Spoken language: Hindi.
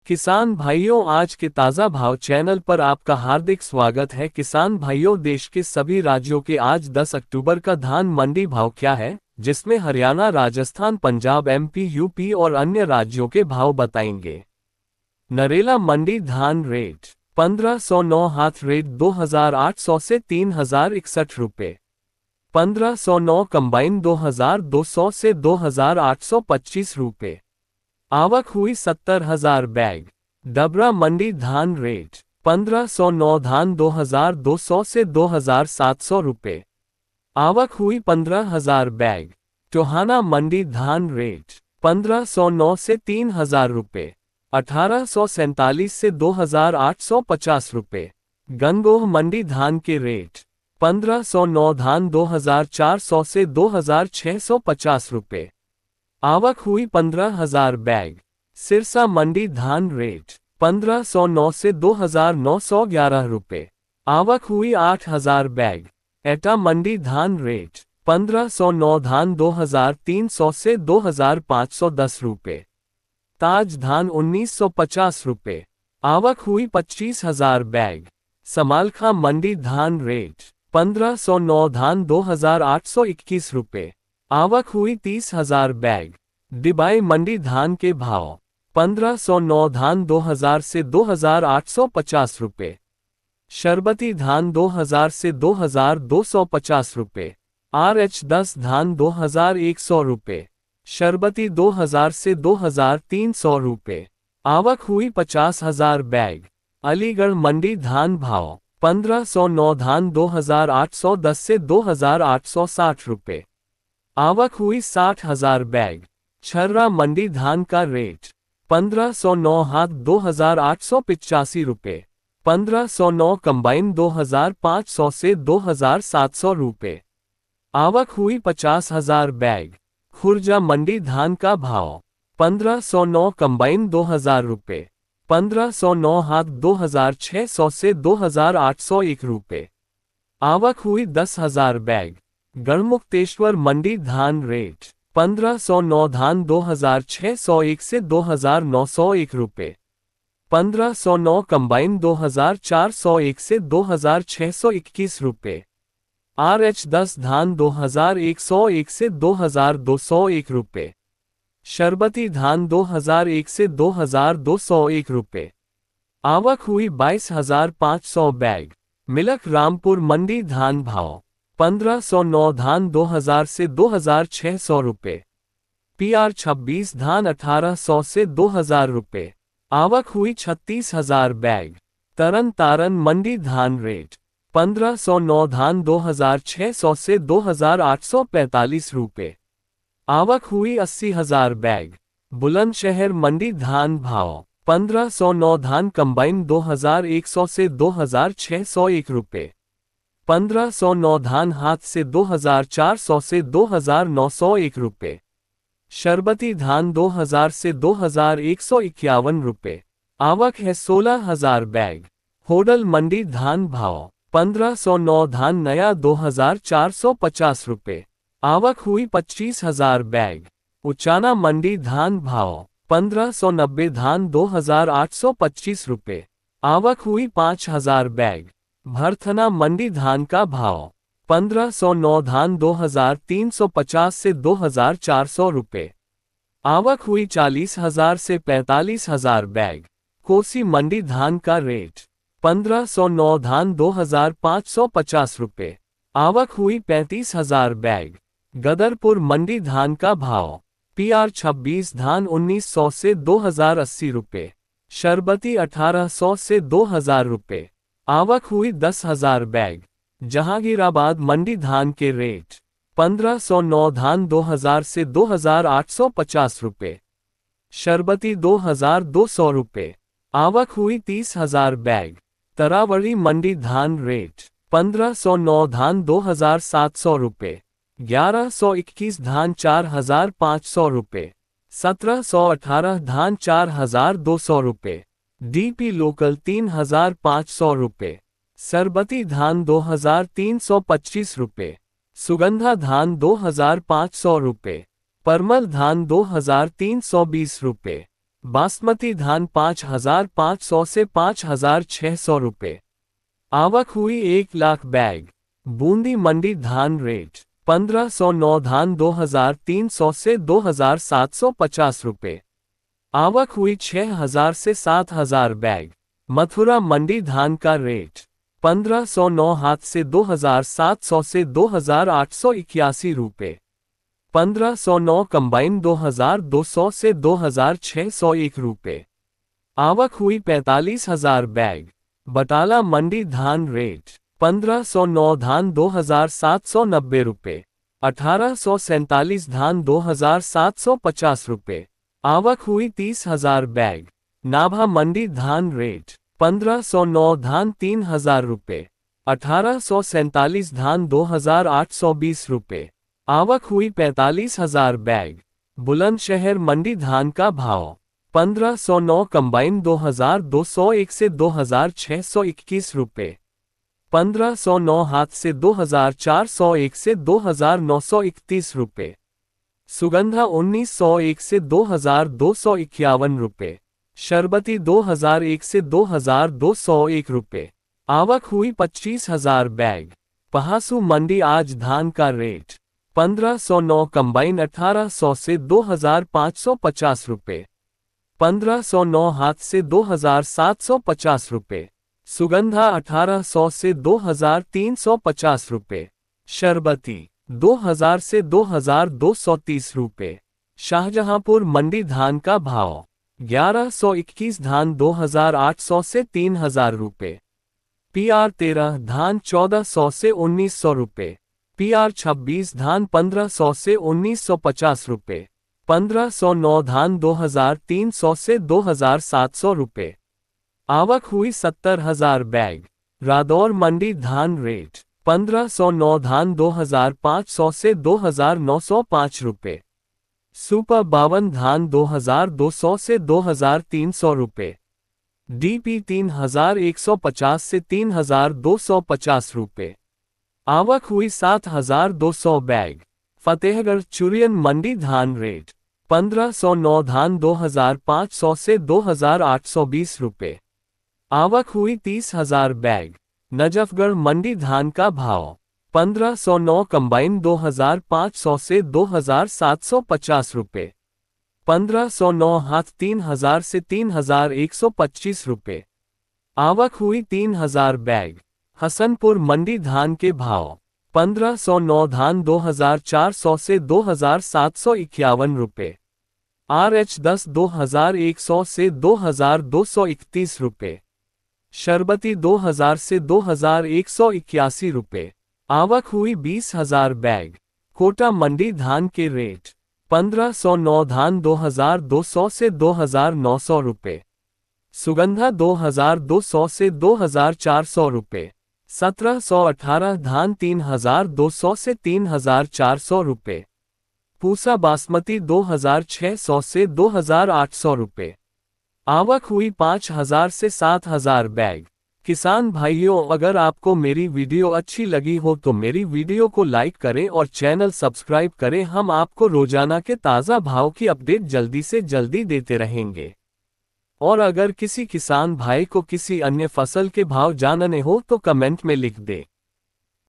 किसान भाइयों, आज के ताज़ा भाव चैनल पर आपका हार्दिक स्वागत है। किसान भाइयों, देश के सभी राज्यों के आज 10 अक्टूबर का धान मंडी भाव क्या है, जिसमें हरियाणा, राजस्थान, पंजाब, एमपी, यूपी और अन्य राज्यों के भाव बताएंगे। नरेला मंडी धान रेट 1509, हाथ रेट 2800 से 3061 रुपये। 1509 कंबाइन 2200 से 2825 रुपये। आवक हुई 70,000 बैग। डबरा मंडी धान रेट 1509, धान 2200 से 2700 रुपये। आवक हुई 15,000 बैग। टोहाना मंडी धान रेट 1509 से 3000 रुपये। 1847 से 2850 रुपये। गंगोह मंडी धान के रेट 1509, धान 2400 से 2650 रुपये। आवक हुई 15,000 बैग। सिरसा मंडी धान रेट 1509 से 2911 रुपये। आवक हुई 8000 बैग। एटा मंडी धान रेट 1509, धान 2300 से 2510 रुपये। ताज धान 1950 रुपये। आवक हुई 25,000 बैग। समालखा मंडी धान रेट 1509, धान 2821 रुपये। आवक हुई 30,000 बैग। डिबाई मंडी धान के भाव 1509, धान 2000 से 2850 रुपये। शरबती धान 2000 से 2250 रुपये। RH10 धान 2100 रुपये। शरबती 2000 से 2300 रुपये। आवक हुई 50,000 बैग। अलीगढ़ मंडी धान भाव 1509, धान 2810 से 2860 रुपये। आवक हुई 60,000 बैग। छर्रा मंडी धान का रेट 1509, हाथ 2885 रुपये। 1509 कंबाइन 2500 से 2700 रुपये। आवक हुई 50,000 बैग। खुर्जा मंडी धान का भाव 1509, कंबाइन 2000 रुपये। 1509 हाथ 2600 से 2801 रुपये। आवक हुई 10,000 बैग। गढ़मुक्तेश्वर मंडी धान रेट 1509, धान 2601 से 2901 रुपये। 1509 कंबाइन 2401 से 2621 रुपये। RH10 धान 2101 से 2201 रुपये। शरबती धान 2001 से 2201 रुपये। आवक हुई 22,500 बैग। मिलक रामपुर मंडी धान भाव 1509, धान 2000 से 2600 रुपये। PR26 धान 1800 से 2000 रुपये। आवक हुई 36,000 बैग। तरन तारन मंडी धान रेट 1509, धान 2600 से 2845 रुपये। आवक हुई 80,000 बैग। बुलंदशहर मंडी धान भाव 1509, धान कंबाइन 2100 से 2601 रुपये। 1509 धान हाथ से 2400 से 2901 रुपये। शरबती धान 2000 से 2151 रुपये। आवक है 16,000 बैग। होडल मंडी धान भाव 1509, धान नया 2450 रुपये। आवक हुई 25,000 बैग। उचाना मंडी धान भाव 1590, धान 2825 रुपये। आवक हुई 5,000 बैग। भरथना मंडी धान का भाव 1509, धान 2350 से 2400 रुपये। आवक हुई 40,000 से 45,000 बैग। कोसी मंडी धान का रेट 1509, धान 2550 रुपये। आवक हुई 35,000 बैग। गदरपुर मंडी धान का भाव PR26 धान 1900 से 2080 रुपये। शरबती 1800 से 2000 रुपये। आवक हुई 10,000 बैग। जहांगीराबाद मंडी धान के रेट 1509, धान 2000 से 2850 रुपये। शरबती 2200 रुपये। आवक हुई 30,000 बैग। तरावड़ी मंडी धान रेट 1509, धान 2700 रुपये। 1121 धान 4500 रुपये। 1718 धान 4200 रुपये। DP लोकल 3500 रुपये। सरबती धान 2325 रुपये। सुगंधा धान 2500 रुपये। परमल धान 2320 रुपये। बासमती धान 5,500 से 5,600 रुपये। आवक हुई 1 लाख बैग। बूंदी मंडी धान रेट 1,509 धान 2,300 से 2,750 रुपये। आवक हुई 6,000 से 7,000 बैग। मथुरा मंडी धान का रेट 1,509 हाथ से 2,700 से 2,881 रुपये। 1,509 कंबाइन 2,200 से 2,601 रुपये। आवक हुई 45,000 बैग। बटाला मंडी धान रेट 1,509 धान 2,790 रुपये। 1,847 धान 2,750 रुपये। आवक हुई 30,000 बैग। नाभा मंडी धान रेट 1,509 धान 3,000 रुपये। 1,847 धान 2,820 रुपये। आवक हुई 45,000 बैग। बुलंदशहर मंडी धान का भाव 1,509 कंबाइन 2,201 से 2,621 रुपये। 1,509 हाथ से 2,401 से 2,931 रुपये। सुगंधा 1,901 से 2,251 रुपये। शरबती 2,001 से 2,201 रुपये। आवक हुई 25,000 बैग। पहासू मंडी आज धान का रेट 1,509 कंबाइन 1,800 से 2,550 रुपये। 1,509 हाथ से 2,750 रुपये। सुगंधा 1,800 से 2,350 रुपये। शरबती 2,000 से 2,230 रुपये। शाहजहांपुर मंडी धान का भाव 1,121 धान 2,800 से 3,000 रुपये। PR 13 धान 1,400 से 1,900 रुपये। PR 26 धान 1,500 से 1,950 रुपये। 1,509 धान 2,300 से 2,700 रुपये। आवक हुई 70,000 बैग। रादौर मंडी धान रेट 1,509 धान 2,500 से 2,905 रुपये। सुपर 52 धान 2,200 से 2,300 रुपये। DP 3,150 से 3,250 रुपये। आवक हुई 7,200 बैग। फतेहगढ़ चुरियन मंडी धान रेट 1,509 धान 2,500 से 2,820 रुपये। आवक हुई 30,000 बैग। नजफगढ़ मंडी धान का भाव 1,509 कंबाइन 2,500 से 2,750 रुपये। 1,509 हाथ 3,000 से 3,125 रुपये। आवक हुई 3,000 बैग। हसनपुर मंडी धान के भाव 1,509 धान 2,400 से 2,751 रुपये। RH 10 2,100 से 2,231 रुपये। शरबती 2,000 से 2,181 रुपये। आवक हुई 20,000 बैग। कोटा मंडी धान के रेट 1,509 धान 2,200 से 2,900 रुपये। सुगंधा 2,200 से 2,400 रुपये। 1,718 धान 3,200 से 3,400 रुपये। पूसा बासमती 2,600 से 2,800 रुपये। आवक हुई 5,000 से 7,000 बैग। किसान भाइयों, अगर आपको मेरी वीडियो अच्छी लगी हो तो मेरी वीडियो को लाइक करें और चैनल सब्सक्राइब करें। हम आपको रोजाना के ताज़ा भाव की अपडेट जल्दी से जल्दी देते रहेंगे। और अगर किसी किसान भाई को किसी अन्य फसल के भाव जानने हो तो कमेंट में लिख दे।